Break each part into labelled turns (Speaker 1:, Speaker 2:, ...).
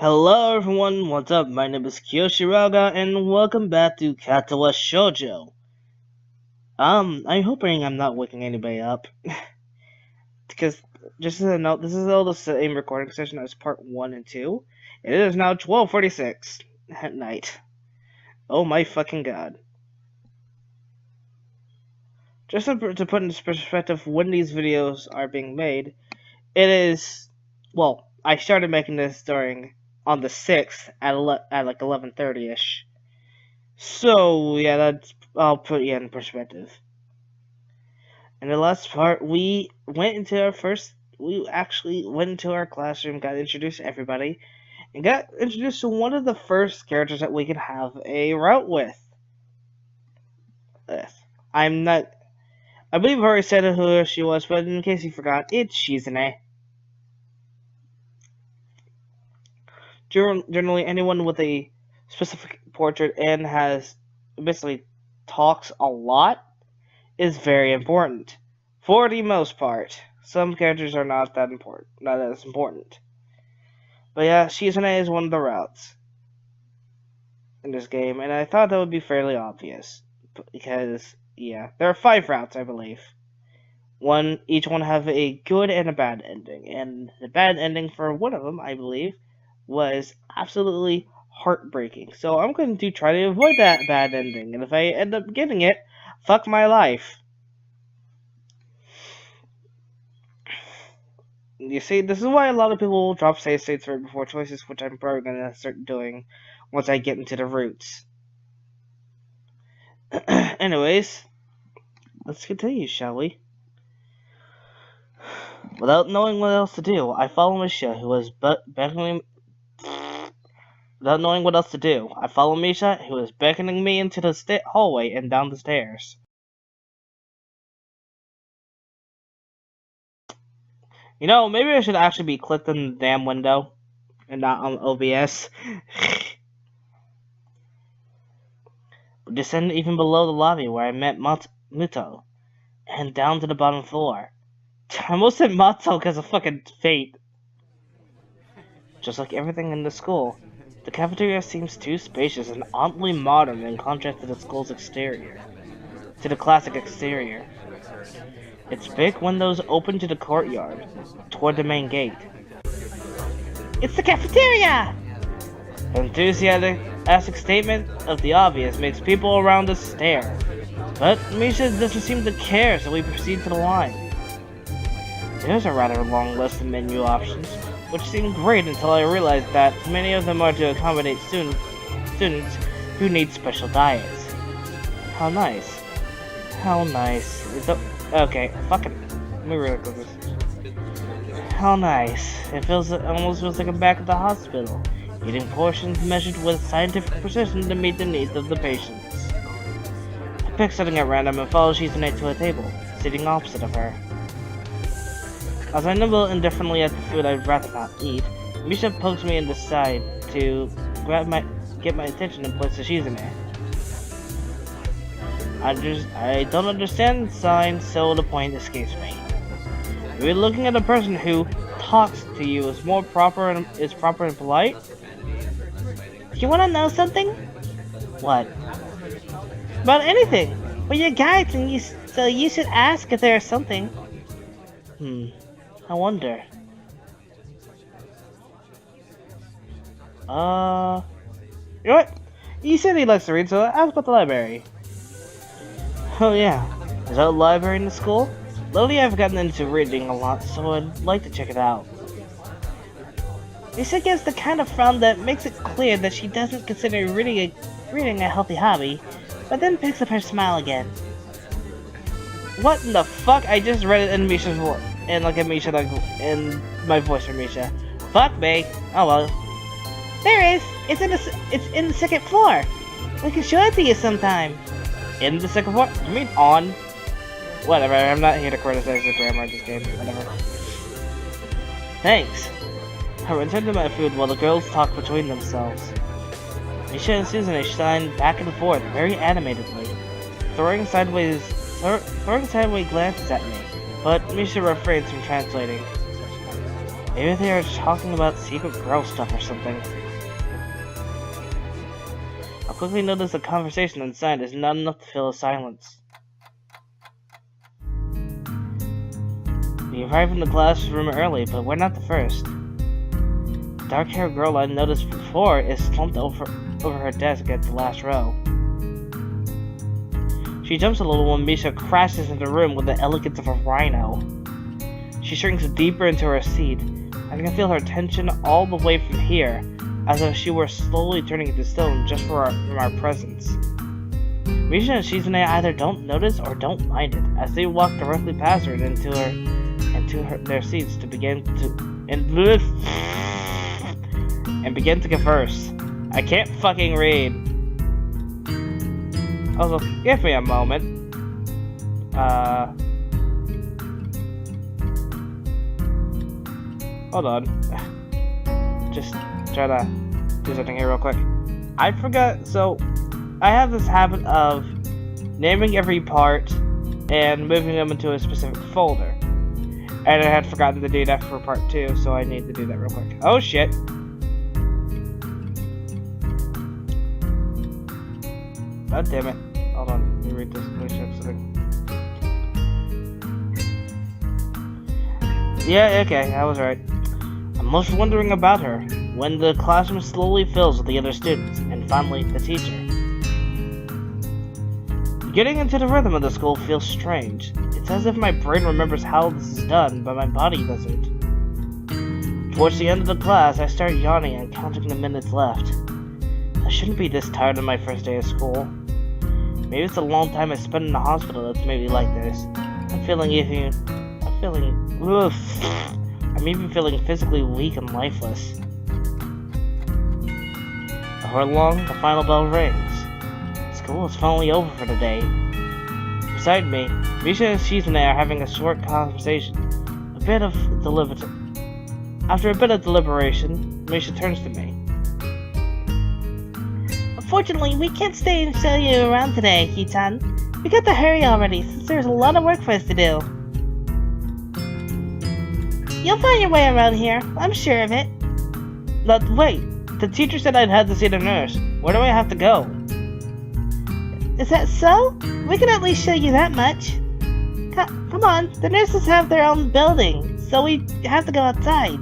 Speaker 1: Hello everyone, what's up? My name is Kyoshiraga and welcome back to Katawa Shoujo. I'm hoping I'm not waking anybody up. Because, just as a note, this is all the same recording session as part 1 and 2. It is now 12:46 at night. Oh my fucking god. Just to put into perspective when these videos are being made, it is, well, I started making this on the 6th at like 11:30ish. So, yeah, I'll put you in perspective. In the last part, we actually went into our classroom, got introduced to everybody, and got introduced to one of the first characters that we could have a route with. I believe I already said who she was, but in case you forgot, it's Shizune. Generally, anyone with a specific portrait and has basically talks a lot is very important. For the most part. Some characters are not as important. But yeah, Shizune is one of the routes in this game, and I thought that would be fairly obvious. Because, yeah, there are 5 routes, I believe. Each one have a good and a bad ending, and the bad ending for one of them, I believe, was absolutely heartbreaking. So I'm going to try to avoid that bad ending, and if I end up getting it, fuck my life. You see, this is why a lot of people will drop save states right before choices, which I'm probably going to start doing once I get into the roots. Anyways, let's continue, shall we? Without knowing what else to do, I follow Misha, who was beckoning. Without knowing what else to do, I follow Misha, who is beckoning me into the hallway and down the stairs. You know, maybe I should actually be clicked in the damn window and not on OBS. We descended even below the lobby where I met Muto, and down to the bottom floor. I almost said Matzo because of fucking fate. Just like everything in the school, the cafeteria seems too spacious and oddly modern in contrast to the school's exterior. To the classic exterior. Its big windows open to the courtyard, toward the main gate. It's the cafeteria! An enthusiastic statement of the obvious makes people around us stare. But Misha doesn't seem to care, so we proceed to the line. There's a rather long list of menu options, which seemed great until I realized that many of them are to accommodate students who need special diets. How nice. How nice. Okay, fucking. Let me really quick this. How nice. It almost feels like I'm back at the hospital, eating portions measured with scientific precision to meet the needs of the patients. I pick something at random and follow Shizune to a table, sitting opposite of her. As I nibble indifferently at the food I'd rather not eat, Misha pokes me in the side to get my attention and points to Shizune. I don't understand the sign, so the point escapes me. You're looking at a person who talks to you is proper and polite. You wanna know something? What? About anything. Well, you're guides, so you should ask if there's something. I wonder. You know what? You said he likes to read, so ask about the library. Oh yeah, is that a library in the school? Lately I've gotten into reading a lot, so I'd like to check it out. Yuseki has the kind of frown that makes it clear that she doesn't consider reading a healthy hobby, but then picks up her smile again. What in the fuck? I just read it in Misha's voice, and look at Misha in my voice for Misha. Fuck me. Oh well. There is. It's in the second floor. We can show it to you sometime. In the second floor? You mean on? Whatever, I'm not here to criticize the grammar of this game. Whatever. Thanks. I returned to my food while the girls talked between themselves. Misha and Susan shine back and forth very animatedly, throwing sideways glances at me, but Misha refrains from translating. Maybe they are talking about secret girl stuff or something. I quickly notice the conversation inside is not enough to fill a silence. We arrive in the classroom early, but we're not the first. The dark-haired girl I noticed before is slumped over her desk at the last row. She jumps a little when Misha crashes into the room with the elegance of a rhino. She shrinks deeper into her seat. I can feel her tension all the way from here, as if she were slowly turning into stone just from our presence. Misha and Shizune either don't notice or don't mind it, as they walk directly past her and into their seats to begin to converse. I can't fucking read. Also, give me a moment. Hold on. Just try to do something here real quick. I forgot, so I have this habit of naming every part and moving them into a specific folder. And I had forgotten to do that for part 2, so I need to do that real quick. Oh shit! God damn it. Hold on, let me read this. Let me check something. Yeah, okay, I was right. I'm most wondering about her, when the classroom slowly fills with the other students, and finally, the teacher. Getting into the rhythm of the school feels strange. It's as if my brain remembers how this is done, but my body doesn't. Towards the end of the class, I start yawning and counting the minutes left. I shouldn't be this tired on my first day of school. Maybe it's a long time I spent in the hospital that's made me like this. I'm even feeling physically weak and lifeless. Before long, the final bell rings. School is finally over for the day. Beside me, Misha and Shizune are having a short conversation. After a bit of deliberation, Misha turns to me. Unfortunately, we can't stay and show you around today, Hitan. We got to hurry already, since there's a lot of work for us to do. You'll find your way around here, I'm sure of it. But wait, the teacher said I'd had to see the nurse. Where do I have to go? Is that so? We can at least show you that much. Come on, the nurses have their own building, so we have to go outside.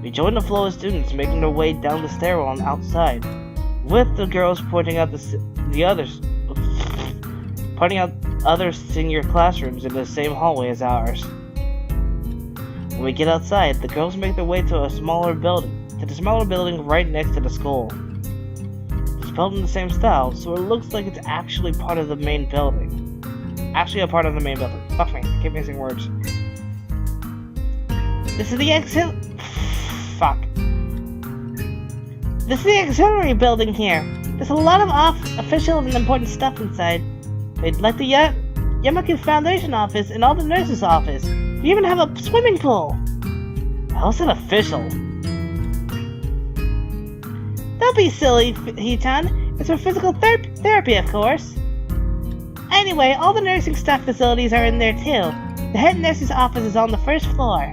Speaker 1: We join the flow of students making their way down the stairwell and outside, with the girls pointing out other senior classrooms in the same hallway as ours. When we get outside, the girls make their way to the smaller building right next to the school. It's built in the same style, so it looks like it's actually part of the main building. Fuck me, I keep missing words. This is the auxiliary building here. There's a lot of official and important stuff inside. They'd like the Yamaku Foundation office and all the nurses' office. We even have a swimming pool. How's it official? Don't be silly, Hitan. It's for physical therapy, of course. Anyway, all the nursing staff facilities are in there too. The head nurse's office is on the first floor.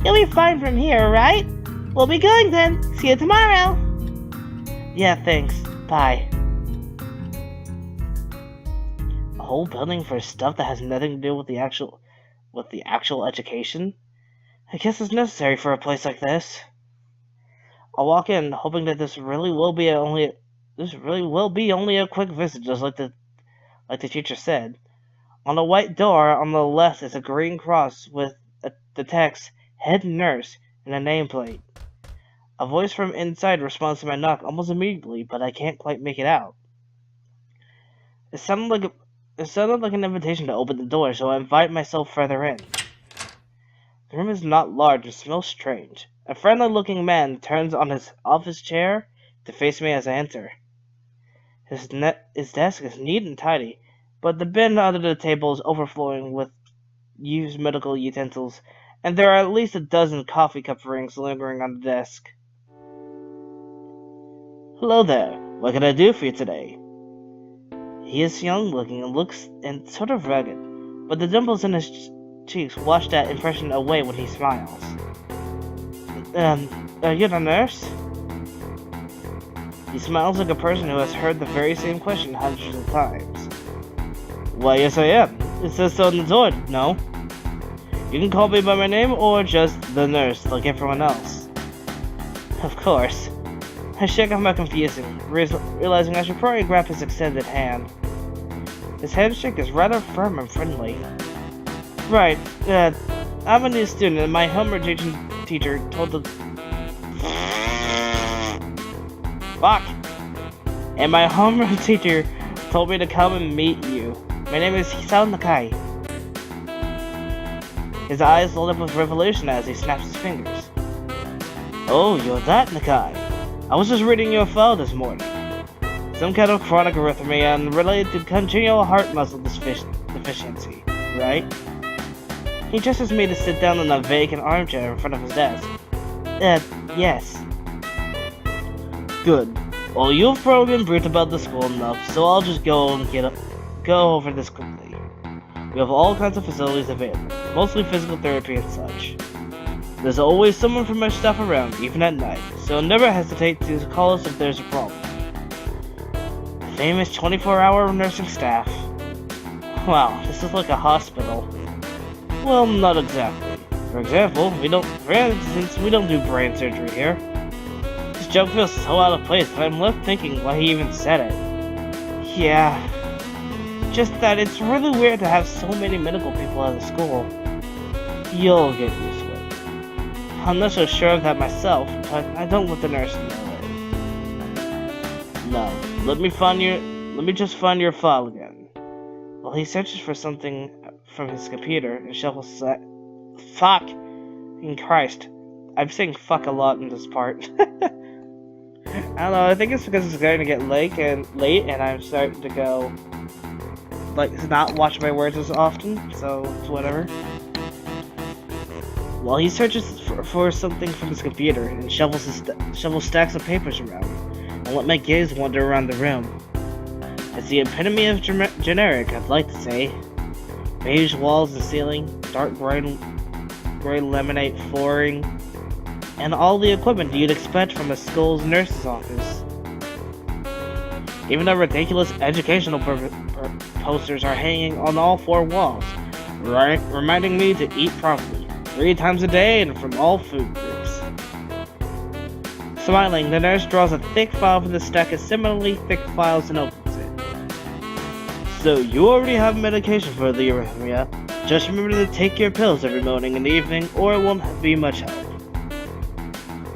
Speaker 1: You'll be fine from here, right? We'll be going then. See you tomorrow. Yeah, thanks. Bye. A whole building for stuff that has nothing to do with the actual education? I guess it's necessary for a place like this. I'll walk in, hoping that this really will be only a quick visit, just like the teacher said. On the white door on the left is a green cross with the text "Head Nurse" and a nameplate. A voice from inside responds to my knock almost immediately, but I can't quite make it out. It sounded like an invitation to open the door, so I invite myself further in. The room is not large and smells strange. A friendly-looking man turns on his office chair to face me as I enter. His desk is neat and tidy, but the bin under the table is overflowing with used medical utensils, and there are at least a dozen coffee cup rings lingering on the desk. Hello there. What can I do for you today? He is young-looking and looks sort of rugged, but the dimples in his cheeks wash that impression away when he smiles. You're the nurse? He smiles like a person who has heard the very same question hundreds of times. Why, yes I am. It says so on the door, no? You can call me by my name or just the nurse like everyone else. Of course. I shake off my confusing, realizing I should probably grab his extended hand. His handshake is rather firm and friendly. Right, I'm a new student and my homeroom teacher told the... Fuck! And my homeroom teacher told me to come and meet you. My name is Hisao Nakai. His eyes light up with revelation as he snaps his fingers. Oh, you're that Nakai. I was just reading your file this morning. Some kind of chronic arrythmia and related to congenital heart muscle deficiency, right? He gestures me to sit down in a vacant armchair in front of his desk. Yes. Good. Well, you've probably been briefed about the school enough, so I'll just go over this quickly. We have all kinds of facilities available, mostly physical therapy and such. There's always someone from our staff around, even at night, so never hesitate to call us if there's a problem. The famous 24-hour nursing staff. Wow, this is like a hospital. Well, not exactly. For instance, we don't do brain surgery here. This joke feels so out of place that I'm left thinking why he even said it. Yeah. Just that it's really weird to have so many medical people at the school. You'll get used to it. I'm not so sure of that myself, but I don't want the nurse to know it. No, let me just find your file again. While he searches for something from his computer and shuffles fuck! In Christ. I'm saying fuck a lot in this part. I don't know, I think it's because it's going to get late and I'm starting to go not watch my words as often, so it's whatever. While he searches for something from his computer and shovels stacks of papers around, I let my gaze wander around the room. It's the epitome of generic, I'd like to say. Beige walls and ceiling, dark gray laminate flooring, and all the equipment you'd expect from a school's nurse's office. Even the ridiculous educational posters are hanging on all four walls, reminding me to eat properly, 3 times a day and from all food groups. Smiling, the nurse draws a thick file from the stack of similarly thick files and opens it. So you already have medication for the arrhythmia. Just remember to take your pills every morning and evening, or it won't be much help.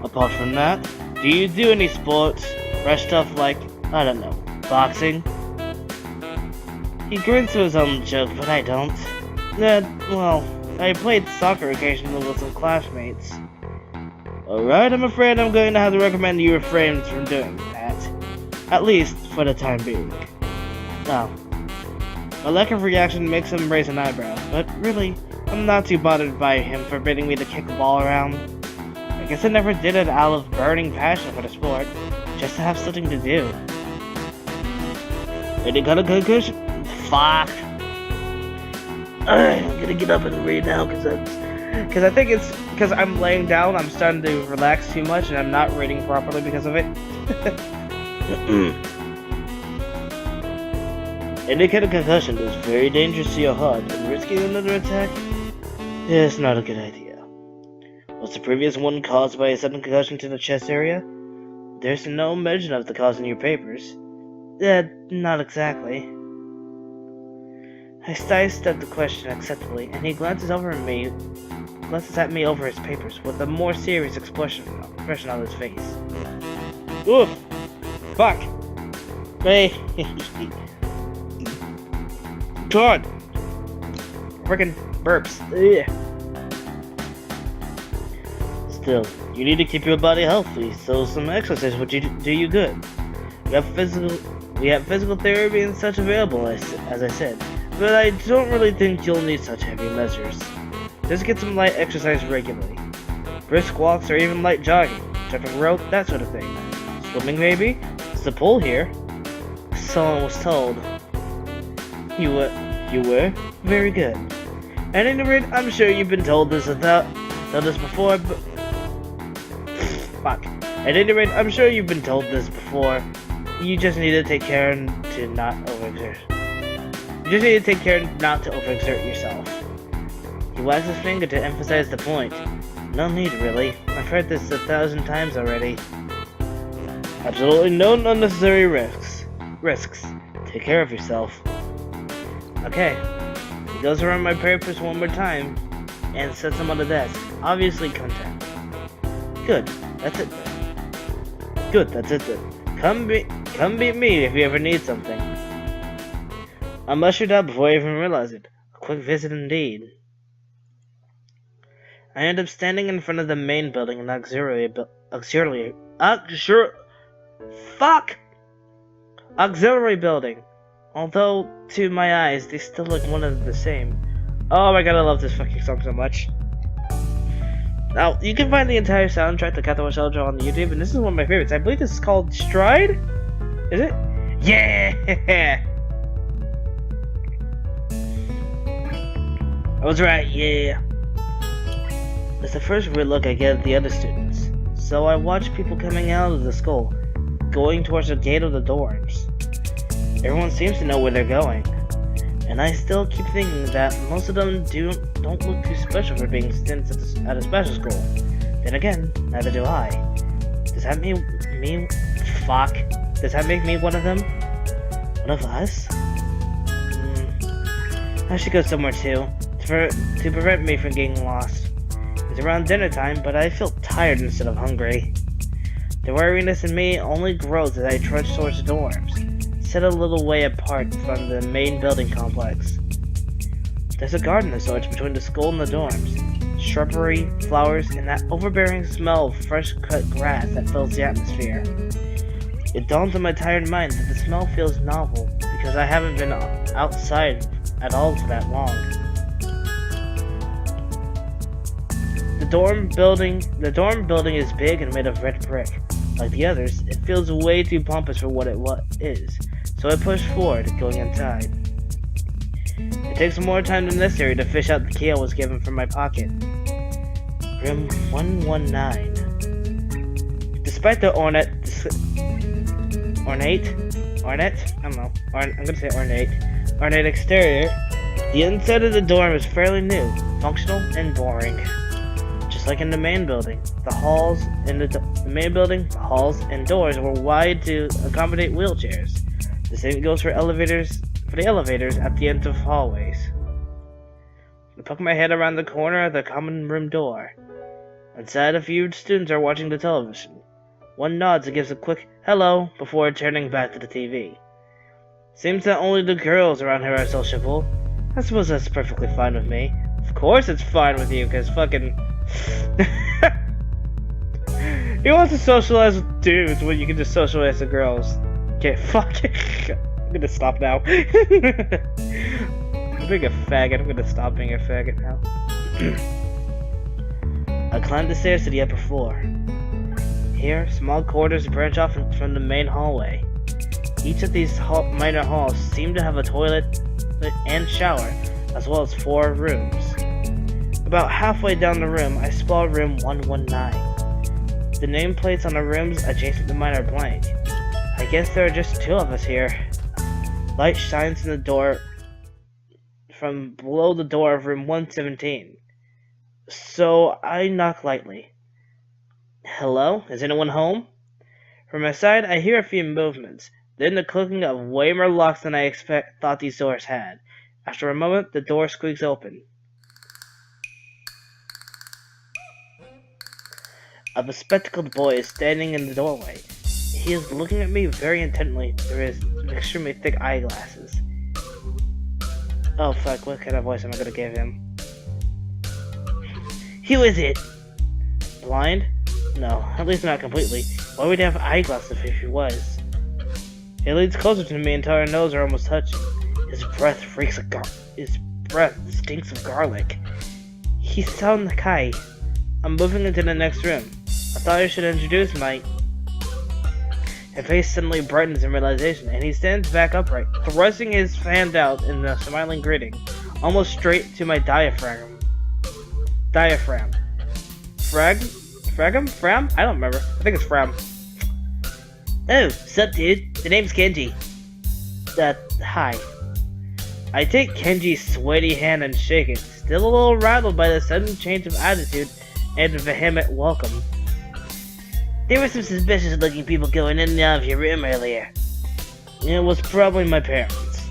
Speaker 1: Apart from that, do you do any sports? Or stuff like, I don't know, boxing? He grins to his own joke, but I don't. Well, I played soccer occasionally with some classmates. Alright, I'm afraid I'm going to have to recommend you refrain from doing that. At least, for the time being. Now, my lack of reaction makes him raise an eyebrow, but really, I'm not too bothered by him forbidding me to kick the ball around. I guess I never did it out of burning passion for the sport, just to have something to do. And you got a concussion? Fuck! I'm gonna get up and read now, because I think it's because I'm laying down, I'm starting to relax too much, and I'm not reading properly because of it. Indicated concussion is very dangerous to your heart, and risking another attack is not a good idea. Was the previous one caused by a sudden concussion to the chest area? There's no mention of the cause in your papers. Not exactly. I sidestepped the question acceptably, and he glances at me over his papers with a more serious expression on his face. Oof! Fuck! Hey! God! Frickin' burps. Ugh. Still, you need to keep your body healthy, so some exercise would do you good. We have physical therapy and such available, as I said, but I don't really think you'll need such heavy measures. Just get some light exercise regularly. Brisk walks or even light jogging, jumping rope, that sort of thing. Swimming maybe? It's the pool here. Someone was told. You were? Very good. At any rate, I'm sure you've been told this before, but... Fuck. At any rate, I'm sure you've been told this before. You just need to take care to not overexert. You just need to take care not to overexert yourself. He wags his finger to emphasize the point. No need, really. I've heard this 1,000 times already. Absolutely no unnecessary risks. Take care of yourself. Okay. He goes around my papers one more time and sets them on the desk, obviously content. Good. That's it then. Good. That's it then. Come beat me if you ever need something. I'm ushered out before I even realize it. A quick visit indeed. I end up standing in front of the main building in auxiliary building. Although, to my eyes, they still look one and the same. Oh my god, I love this fucking song so much. Now, you can find the entire soundtrack to Katawa Shoujo on YouTube, and this is one of my favorites. I believe this is called Stride? Is it? Yeah! I was right, yeah. It's the first real look I get at the other students. So I watch people coming out of the school, going towards the gate of the dorms. Everyone seems to know where they're going. And I still keep thinking that most of them don't look too special for being students at a special school. Then again, neither do I. Does that make me one of them? One of us? I should go somewhere too, to prevent me from getting lost. It's around dinner time, but I feel tired instead of hungry. The wariness in me only grows as I trudge towards the dorms, set a little way apart from the main building complex. There's a garden of sorts between the school and the dorms. Shrubbery, flowers, and that overbearing smell of fresh-cut grass that fills the atmosphere. It dawns on my tired mind that the smell feels novel, because I haven't been outside at all for that long. The dorm building is big and made of red brick. Like the others, it feels way too pompous for what it is, so I push forward, going inside. It takes more time than necessary to fish out the key I was given from my pocket. Room 119. Despite the ornate, ornate exterior, the inside of the dorm is fairly new, functional, and boring. Just like in the main building, the halls and doors were wide to accommodate wheelchairs. The same goes for the elevators at the end of hallways. I poke my head around the corner of the common room door. Inside, a few students are watching the television. One nods and gives a quick hello before turning back to the TV. Seems that only the girls around here are sociable. I suppose that's perfectly fine with me. Of course it's fine with you, cause fucking... He wants to socialize with dudes when you can just socialize with girls. Okay, fuck it. I'm gonna stop now. I'm being a faggot. I'm gonna stop being a faggot now. I climb the stairs to the upper floor. Here, small corridors branch off from the main hallway. Each of these minor halls seem to have a toilet and shower, as well as 4 rooms. About halfway down the room, I spot room 119. The nameplates on the rooms adjacent to mine are blank. I guess there are just 2 of us here. Light shines in the door from below the door of room 117. So I knock lightly. Hello? Is anyone home? From my side, I hear a few movements, then the clicking of way more locks than I thought these doors had. After a moment, the door squeaks open. A bespectacled boy is standing in the doorway. He is looking at me very intently through his extremely thick eyeglasses. Oh fuck, what kind of voice am I gonna give him? Who is it? Blind? No, at least not completely. Why would he have eyeglasses if he was? He leans closer to me until our noses are almost touching. His breath stinks of garlic. Hisao Nakai. I'm moving into the next room. I thought I should introduce my... His face suddenly brightens in realization, and he stands back upright, thrusting his hand out in a smiling greeting. almost straight to my diaphragm. Diaphragm. Fragum? Fram? I don't remember. I think it's Fram. Oh, sup dude? The name's Kenji. Hi. I take Kenji's sweaty hand and shake it, still a little rattled by the sudden change of attitude and vehement welcome. There were some suspicious looking people going in and out of your room earlier. It was probably my parents.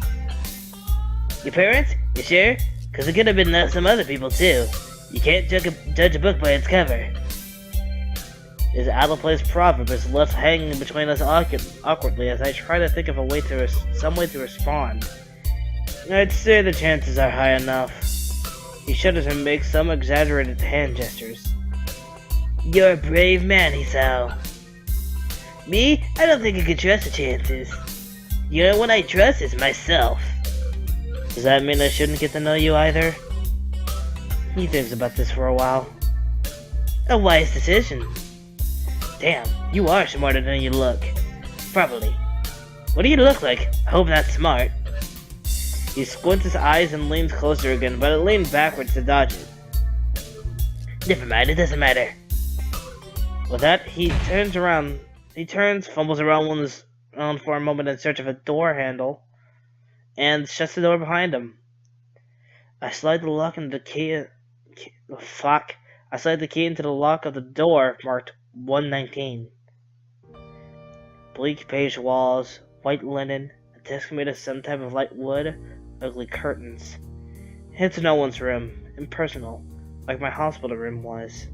Speaker 1: Your parents? You sure? Cause it could have been some other people too. You can't judge a book by its cover. His out-of-place proverb is left hanging between us awkwardly as I try to think of some way to respond. I'd say the chances are high enough. He shudders and makes some exaggerated hand gestures. You're a brave man, Hisao. Me? I don't think I could trust the chances. The only one I trust is myself. Does that mean I shouldn't get to know you either? He thinks about this for a while. A wise decision. Damn, you are smarter than you look. Probably. What do you look like? I hope not smart. He squints his eyes and leans closer again, but I lean backwards to dodge it. Never mind, it doesn't matter. With that, he turns, fumbles around for a moment in search of a door handle, and shuts the door behind him. I slide the lock into the key. I slide the key into the lock of the door marked 119. Bleak beige walls, white linen, a desk made of some type of light wood, ugly curtains. It's no one's room, impersonal, like my hospital room was.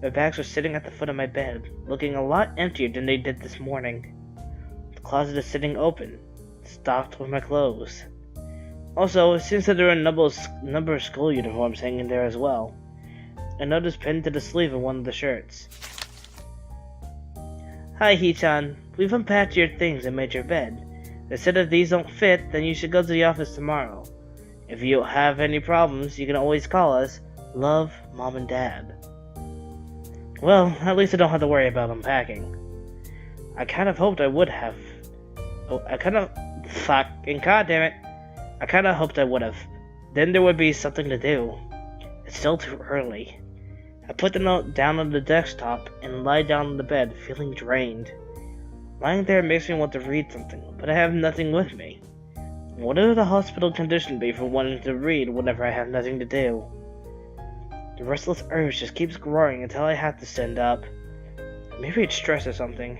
Speaker 1: My bags are sitting at the foot of my bed, looking a lot emptier than they did this morning. The closet is sitting open, stocked with my clothes. Also, it seems that there are a number of school uniforms hanging there as well. A note is pinned to the sleeve of one of the shirts. Hi, Hichan. We've unpacked your things and made your bed. They said if these don't fit, then you should go to the office tomorrow. If you have any problems, you can always call us. Love, Mom and Dad. Well, at least I don't have to worry about unpacking. I kind of hoped I would have. Fucking goddamn it. I kind of hoped I would have. Then there would be something to do. It's still too early. I put the note down on the desktop and lie down on the bed, feeling drained. Lying there makes me want to read something, but I have nothing with me. What would the hospital condition be for wanting to read whenever I have nothing to do? The restless urge just keeps growing until I have to stand up. Maybe it's stress or something.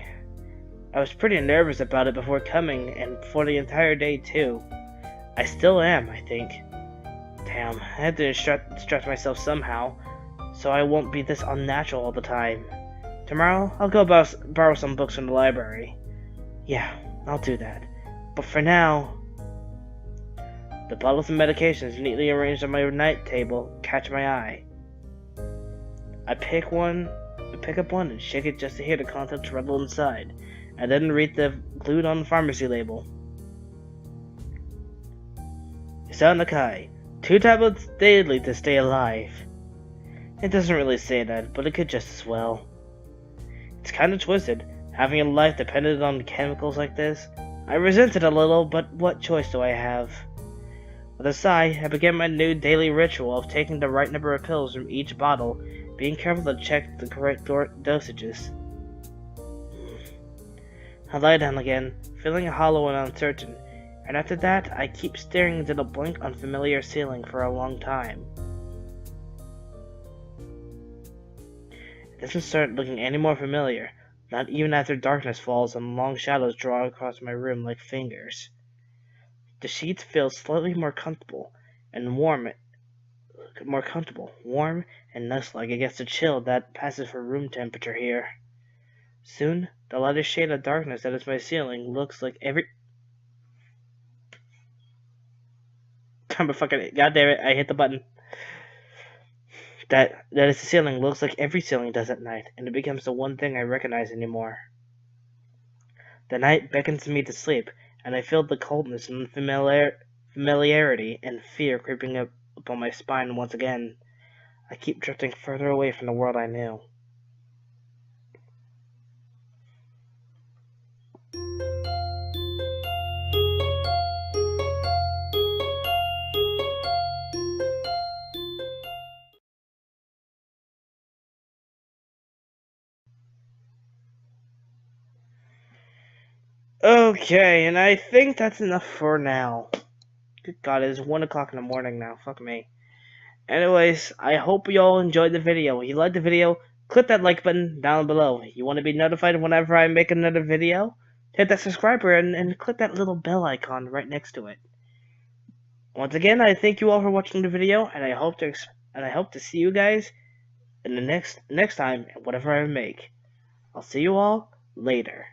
Speaker 1: I was pretty nervous about it before coming, and for the entire day too. I still am, I think. Damn, I had to distract myself somehow, so I won't be this unnatural all the time. Tomorrow, I'll go borrow some books from the library. Yeah, I'll do that. But for now... The bottles of medications neatly arranged on my night table catch my eye. I pick up one and shake it just to hear the contents rattle inside, and then read the glued-on pharmacy label. Hisao Nakai, 2 tablets daily to stay alive. It doesn't really say that, but it could just as well. It's kinda twisted, having a life dependent on chemicals like this. I resent it a little, but what choice do I have? With a sigh, I began my new daily ritual of taking the right number of pills from each bottle, being careful to check the correct dosages. I lie down again, feeling hollow and uncertain, and after that, I keep staring into the blank, unfamiliar ceiling for a long time. It doesn't start looking any more familiar, not even after darkness falls and long shadows draw across my room like fingers. The sheets feel slightly more comfortable warm and nuzzling against the chill that passes for room temperature here. Soon, the lighter shade of darkness that is my ceiling looks like every... God damn it, I hit the button. That is the ceiling looks like every ceiling does at night, and it becomes the one thing I recognize anymore. The night beckons me to sleep, and I feel the coldness and familiarity and fear creeping up on my spine once again. I keep drifting further away from the world I knew. Okay, and I think that's enough for now. Good God, it is 1 o'clock in the morning now. Fuck me. Anyways, I hope you all enjoyed the video. If you liked the video, click that like button down below. You want to be notified whenever I make another video? Hit that subscribe button and click that little bell icon right next to it. Once again, I thank you all for watching the video, and I hope to see you guys in the next time, whatever I make. I'll see you all later.